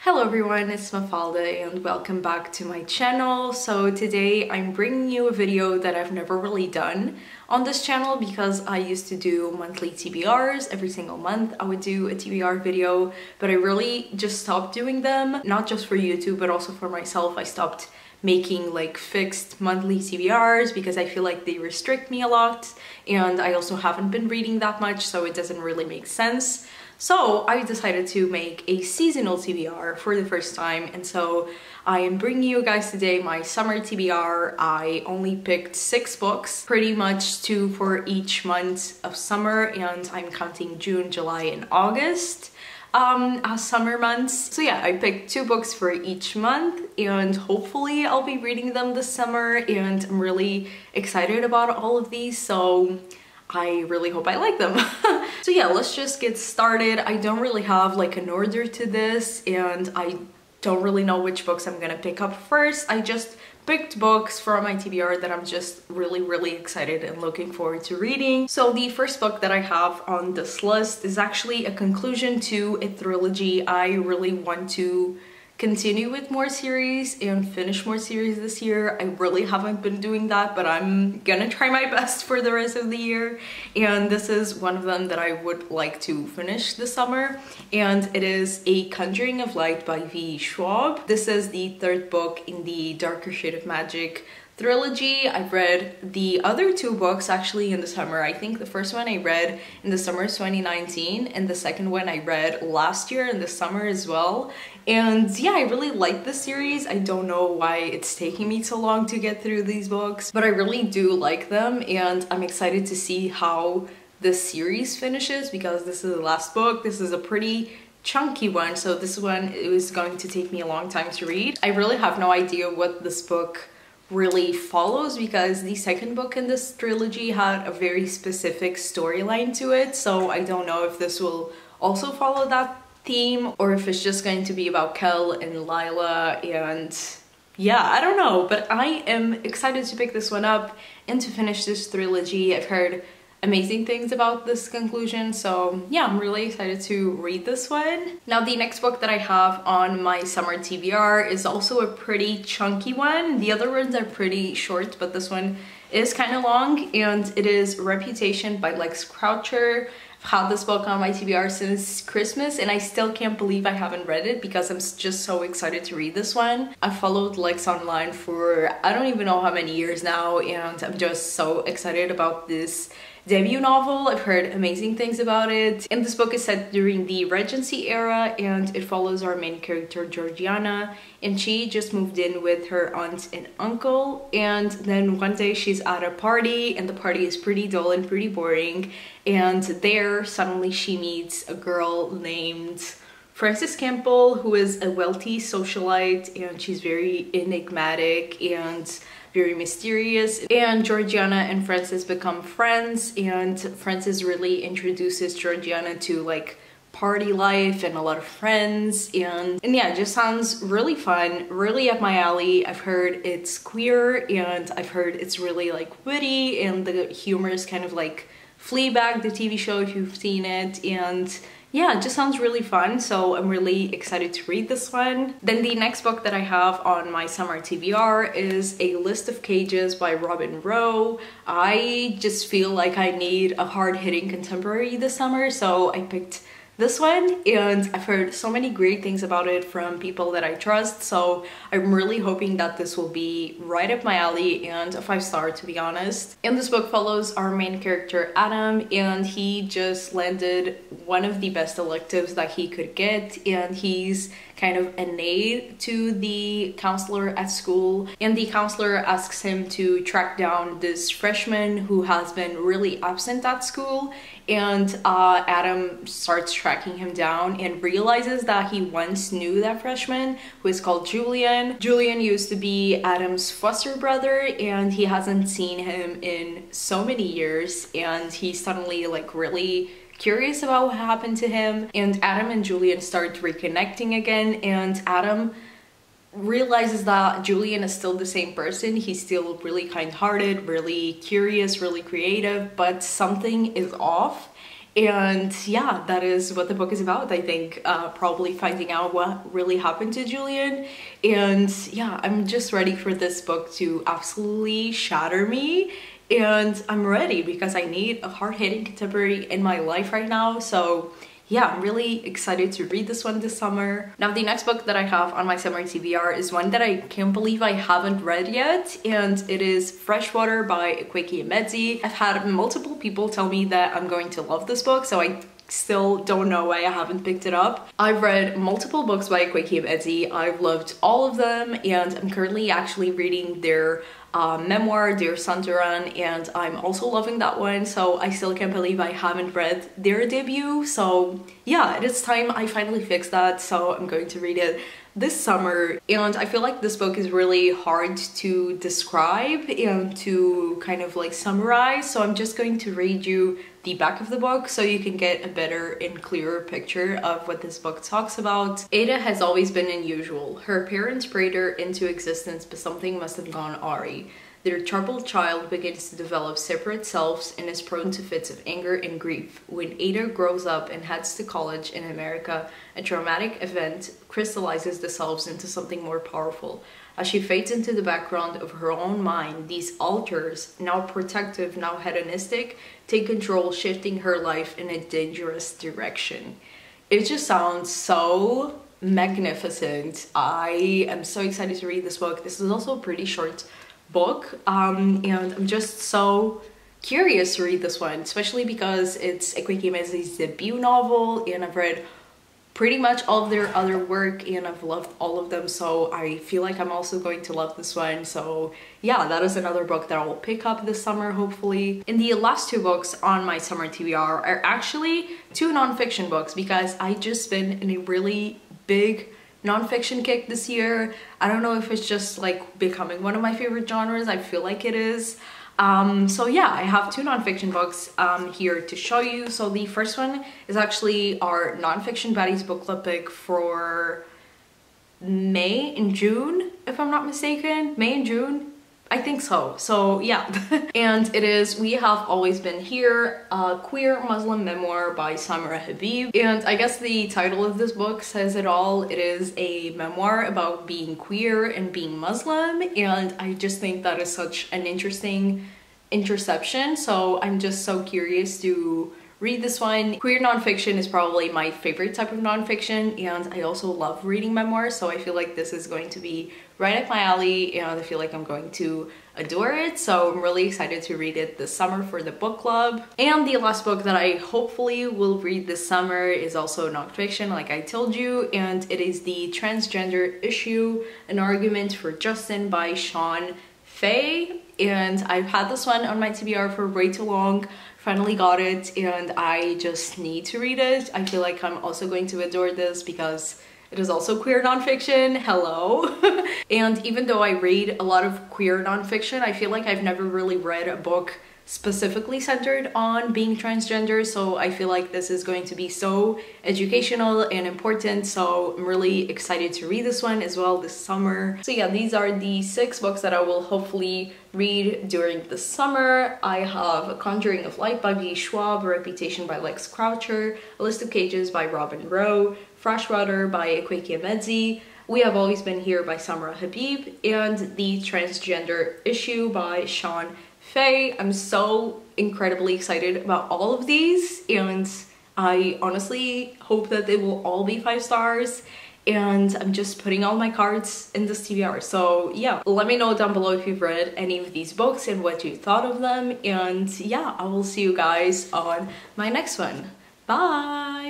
Hello everyone, it's Mafalda and welcome back to my channel. So today I'm bringing you a video that I've never really done on this channel because I used to do monthly TBRs. Every single month I would do a TBR video, but I really just stopped doing them, not just for YouTube but also for myself. I stopped making like fixed monthly TBRs because I feel like they restrict me a lot, and I also haven't been reading that much, so it doesn't really make sense. So I decided to make a seasonal TBR for the first time, and so I am bringing you guys today my summer TBR. I only picked 6 books, pretty much 2 for each month of summer, and I'm counting June, July, and August as summer months. So yeah, I picked 2 books for each month, and hopefully I'll be reading them this summer, and I'm really excited about all of these, so I really hope I like them. So yeah, let's just get started. I don't really have like an order to this, and I don't really know which books I'm gonna pick up first. I just picked books for my TBR that I'm just really excited and looking forward to reading. So the first book that I have on this list is actually a conclusion to a trilogy. I really want to continue with more series and finish more series this year. I really haven't been doing that, but I'm gonna try my best for the rest of the year, and this is one of them that I would like to finish this summer, and it is A Conjuring of Light by V. Schwab. This is the 3rd book in the Darker Shade of Magic trilogy. I've read the other 2 books actually in the summer. I think the first one I read in the summer of 2019, and the second one I read last year in the summer as well. And yeah, I really like this series. I don't know why it's taking me so long to get through these books, but I really do like them, and I'm excited to see how this series finishes because this is the last book. This is a pretty chunky one, so this one is going to take me a long time to read. I really have no idea what this book really follows because the 2nd book in this trilogy had a very specific storyline to it, so I don't know if this will also follow that theme or if it's just going to be about Kel and Lila, and yeah, I don't know, but I am excited to pick this one up and to finish this trilogy. I've heard amazing things about this conclusion, so yeah, I'm really excited to read this one. Now the next book that I have on my summer TBR is also a pretty chunky one. The other ones are pretty short, but this one is kind of long, and it is Reputation by Lex Croucher. I've had this book on my TBR since Christmas, and I still can't believe I haven't read it because I'm just so excited to read this one. I've followed Lex online for I don't even know how many years now, and I'm just so excited about this debut novel. I've heard amazing things about it, and this book is set during the Regency era, and it follows our main character Georgiana, and she just moved in with her aunt and uncle, and then one day she's at a party, and the party is pretty dull and pretty boring, and there suddenly she meets a girl named Frances Campbell, who is a wealthy socialite, and she's very enigmatic and very mysterious, and Georgiana and Frances become friends, and Frances really introduces Georgiana to like party life and a lot of friends, and yeah, it just sounds really fun, really up my alley. I've heard it's queer, and I've heard it's really like witty, and the humor is kind of like Fleabag, the TV show, if you've seen it, and yeah, it just sounds really fun, so I'm really excited to read this one. Then the next book that I have on my summer TBR is A List of Cages by Robin Rowe. I just feel like I need a hard-hitting contemporary this summer, so I picked this one, and I've heard so many great things about it from people that I trust, so I'm really hoping that this will be right up my alley and a 5-star, to be honest. And this book follows our main character Adam, and he just landed one of the best electives that he could get, and he's kind of an aide to the counselor at school, and the counselor asks him to track down this freshman who has been really absent at school, and Adam starts tracking him down and realizes that he once knew that freshman, who is called Julian. Julian used to be Adam's foster brother, and he hasn't seen him in so many years, and he's suddenly like really curious about what happened to him, and Adam and Julian start reconnecting again, and Adam realizes that Julian is still the same person. He's still really kind-hearted, really curious, really creative, but something is off, And yeah, that is what the book is about, I think. Probably finding out what really happened to Julian. And yeah, I'm just ready for this book to absolutely shatter me. And I'm ready because I need a hard-hitting contemporary in my life right now. So yeah, I'm really excited to read this one this summer. Now, the next book that I have on my summer TBR is one that I can't believe I haven't read yet, and it is Freshwater by Akwaeke Emezi. I've had multiple people tell me that I'm going to love this book, so I still don't know why I haven't picked it up. I've read multiple books by Akwaeke Emezi. I've loved all of them, and I'm currently actually reading their memoir, Dear Santoran, and I'm also loving that one, so I still can't believe I haven't read their debut. So yeah, it is time I finally fix that, so I'm going to read it this summer. And I feel like this book is really hard to describe and to kind of like summarize, so I'm just going to read you the back of the book so you can get a better and clearer picture of what this book talks about. Ada has always been unusual. Her parents prayed her into existence, but something must have gone awry. Their troubled child begins to develop separate selves and is prone to fits of anger and grief. When Ada grows up and heads to college in America, a traumatic event crystallizes the selves into something more powerful. As she fades into the background of her own mind, these alters, now protective, now hedonistic, take control, shifting her life in a dangerous direction. It just sounds so magnificent. I am so excited to read this book. This is also a pretty short book, and I'm just so curious to read this one, especially because it's Akwaeke Emezi's debut novel, and I've read pretty much all of their other work and I've loved all of them, so I feel like I'm also going to love this one. So yeah, that is another book that I will pick up this summer, hopefully. And the last two books on my summer TBR are actually two nonfiction books, because I just been in a really big nonfiction kick this year. I don't know if it's just like becoming one of my favorite genres. I feel like it is. So yeah, I have two nonfiction books here to show you. So the first one is actually our nonfiction baddies book club pick for May and June, if I'm not mistaken. May and June, I think so. So yeah, and it is We Have Always Been Here, a queer Muslim memoir by Samara Habib. And I guess the title of this book says it all. It is a memoir about being queer and being Muslim, and I just think that is such an interesting interception. So I'm just so curious to read this one. Queer nonfiction is probably my favorite type of nonfiction, and I also love reading memoirs, so I feel like this is going to be right up my alley, and I feel like I'm going to adore it. So I'm really excited to read it this summer for the book club. And the last book that I hopefully will read this summer is also nonfiction, like I told you, and it is The Transgender Issue, An Argument for Justin by Sean Fay. And I've had this one on my TBR for way too long. Finally got it, and I just need to read it. I feel like I'm also going to adore this because it is also queer nonfiction. Hello. And even though I read a lot of queer nonfiction, I feel like I've never really read a book specifically centered on being transgender, so I feel like this is going to be so educational and important. So I'm really excited to read this one as well this summer. So yeah, these are the 6 books that I will hopefully read during the summer. I have A Conjuring of Light by B. Schwab, A Reputation by Lex Croucher, A List of Cages by Robin Rowe, Freshwater by Akwaeke Emezi, We Have Always Been Here by Samara Habib, and The Transgender Issue by Sean Fay. I'm so incredibly excited about all of these, and I honestly hope that they will all be 5 stars, and I'm just putting all my cards in this TBR. So yeah, let me know down below if you've read any of these books and what you thought of them, and yeah, I will see you guys on my next one. Bye!